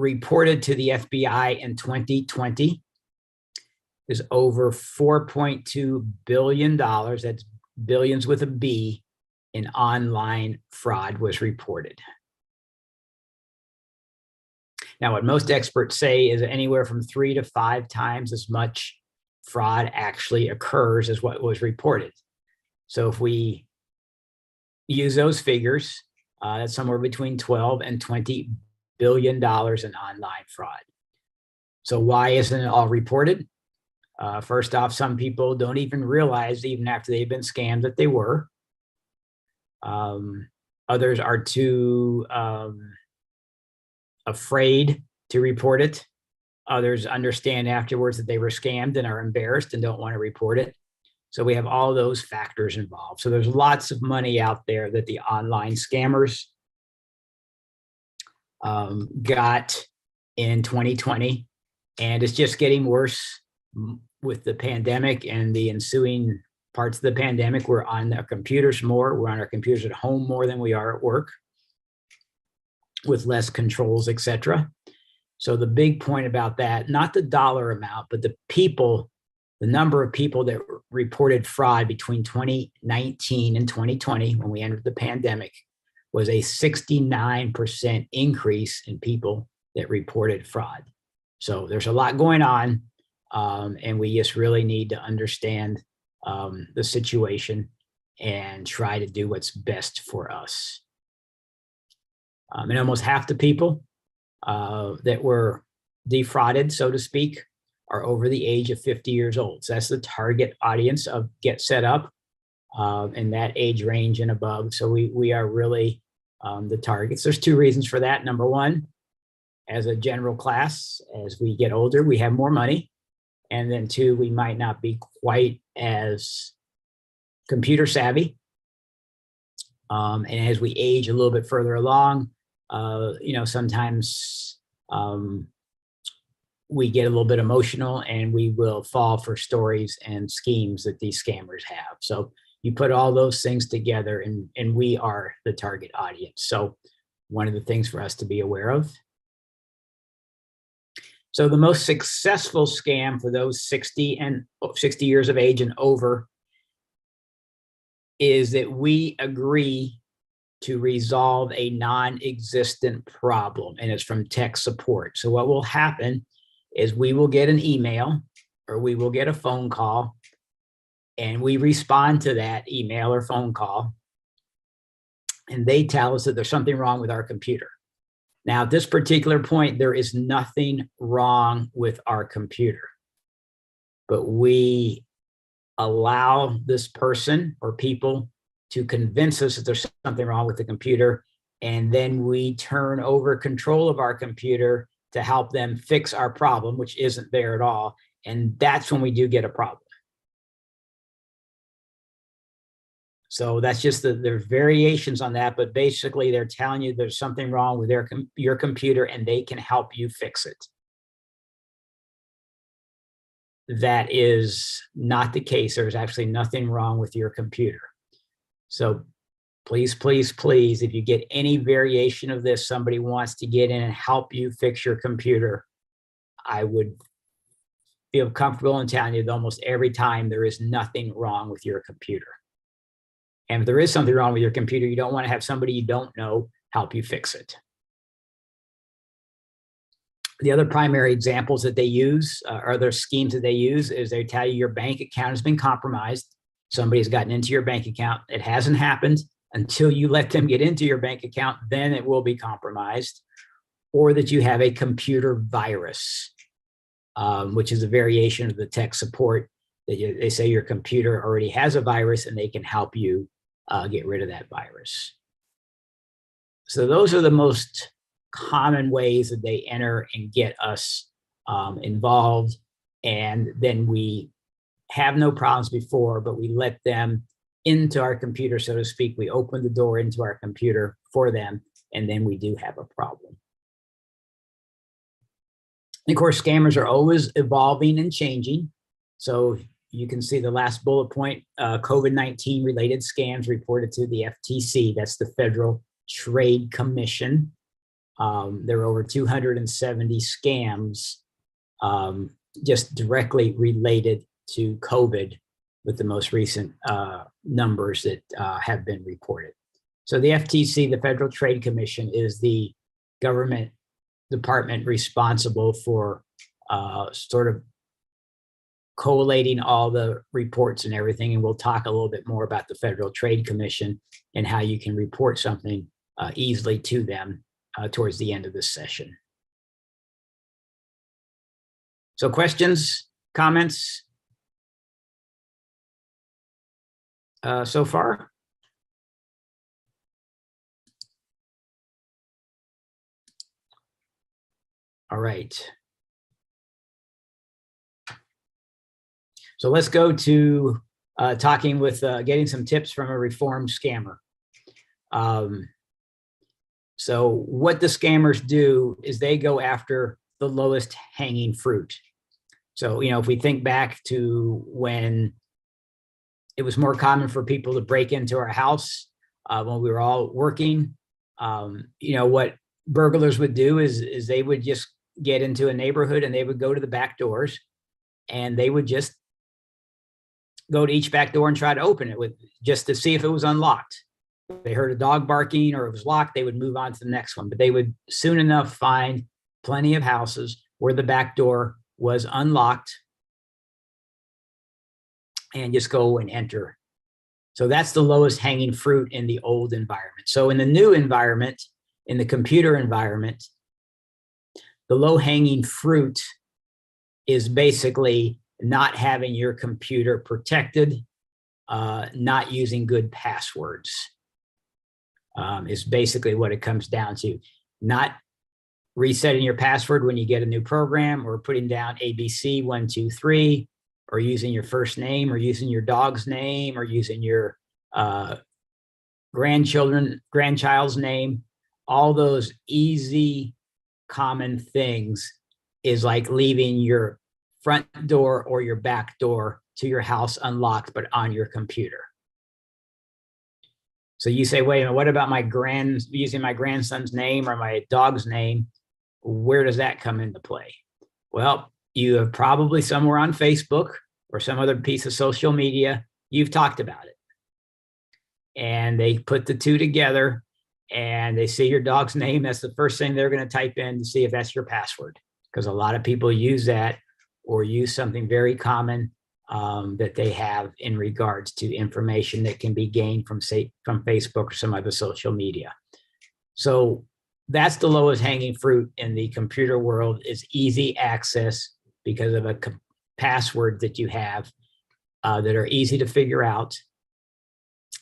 reported to the FBI in 2020 is over $4.2 billion. That's billions with a B in online fraud was reported. Now, what most experts say is anywhere from 3 to 5 times as much fraud actually occurs as what was reported. So if we use those figures, that's somewhere between 12 and $20 billion in online fraud. So why isn't it all reported? First off, some people don't even realize, even after they've been scammed, that they were. Others are too afraid to report it. Others understand afterwards that they were scammed and are embarrassed and don't want to report it. So we have all those factors involved. So there's lots of money out there that the online scammers got in 2020, and it's just getting worse with the pandemic and the ensuing parts of the pandemic. We're on our computers more. We're on our computers at home more than we are at work, with less controls, etc. So the big point about that, not the dollar amount, but the people, the number of people that reported fraud between 2019 and 2020, when we entered the pandemic, was a 69% increase in people that reported fraud. So there's a lot going on, and we just really need to understand the situation and try to do what's best for us. And almost half the people that were defrauded, so to speak, are over the age of 50 years old. So that's the target audience of Get Set Up, in that age range and above. So we are really the targets. There's 2 reasons for that. Number one, as a general class, as we get older, we have more money. And then 2, we might not be quite as computer savvy. And as we age a little bit further along, sometimes we get a little bit emotional and we will fall for stories and schemes that these scammers have. So you put all those things together and we are the target audience. So one of the things for us to be aware of. So the most successful scam for those 60 years of age and over is that we agree to resolve a non-existent problem, and it's from tech support. So what will happen is we will get an email or we will get a phone call, and we respond to that email or phone call, and they tell us that there's something wrong with our computer. Now, at this particular point, there is nothing wrong with our computer, but we allow this person or people to convince us that there's something wrong with the computer, and then we turn over control of our computer to help them fix our problem, which isn't there at all, and that's when we do get a problem. So that's just there's variations on that, but basically they're telling you there's something wrong with your computer and they can help you fix it. That is not the case. There's actually nothing wrong with your computer. So please, please, please, if you get any variation of this, somebody wants to get in and help you fix your computer, I would feel comfortable in telling you that almost every time there is nothing wrong with your computer. And if there is something wrong with your computer, you don't want to have somebody you don't know help you fix it. The other primary examples that they use, or other schemes that they use, is they tell you your bank account has been compromised. Somebody's gotten into your bank account. It hasn't happened until you let them get into your bank account, then it will be compromised. Or that you have a computer virus, which is a variation of the tech support. They say your computer already has a virus and they can help you get rid of that virus. So those are the most common ways that they enter and get us involved. And then we have no problems before, but we let them into our computer, so to speak. We open the door into our computer for them, and then we do have a problem. And of course, scammers are always evolving and changing. So you can see the last bullet point, COVID-19 related scams reported to the FTC. That's the Federal Trade Commission. There were over 270 scams just directly related to COVID, with the most recent numbers that have been reported. So the FTC, the Federal Trade Commission, is the government department responsible for sort of collating all the reports and everything. And we'll talk a little bit more about the Federal Trade Commission and how you can report something easily to them towards the end of this session. So questions, comments so far? All right. So let's go to talking with getting some tips from a reformed scammer. So what the scammers do is they go after the lowest hanging fruit. So, you know, if we think back to when it was more common for people to break into our house when we were all working, you know, what burglars would do is they would just get into a neighborhood and they would go to the back doors and they would just go to each back door and try to open it with just to see if it was unlocked. If they heard a dog barking or it was locked, they would move on to the next one. But they would soon enough find plenty of houses where the back door was unlocked and just go and enter. So that's the lowest hanging fruit in the old environment. So in the new environment, in the computer environment, the low hanging fruit is basically not having your computer protected, not using good passwords, is basically what it comes down to. Not resetting your password when you get a new program, or putting down ABC 1 2 3, or using your first name, or using your dog's name, or using your grandchild's name. All those easy, common things is like leaving your front door or your back door to your house unlocked, but on your computer. So you say, wait a minute, what about using my grandson's name or my dog's name? Where does that come into play? Well, you have probably somewhere on Facebook or some other piece of social media, you've talked about it. And they put the two together and they see your dog's name. That's the first thing they're going to type in to see if that's your password, because a lot of people use that or use something very common that they have in regards to information that can be gained from Facebook or some other social media. So that's the lowest hanging fruit in the computer world, is easy access because of a password that you have that are easy to figure out.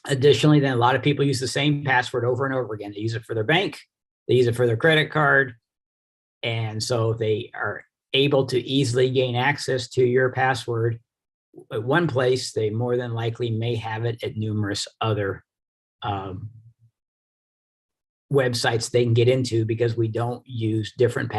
Additionally, then a lot of people use the same password over and over again. They use it for their bank, they use it for their credit card. And so they are able to easily gain access to your password at one place. They more than likely may have it at numerous other websites they can get into, because we don't use different passwords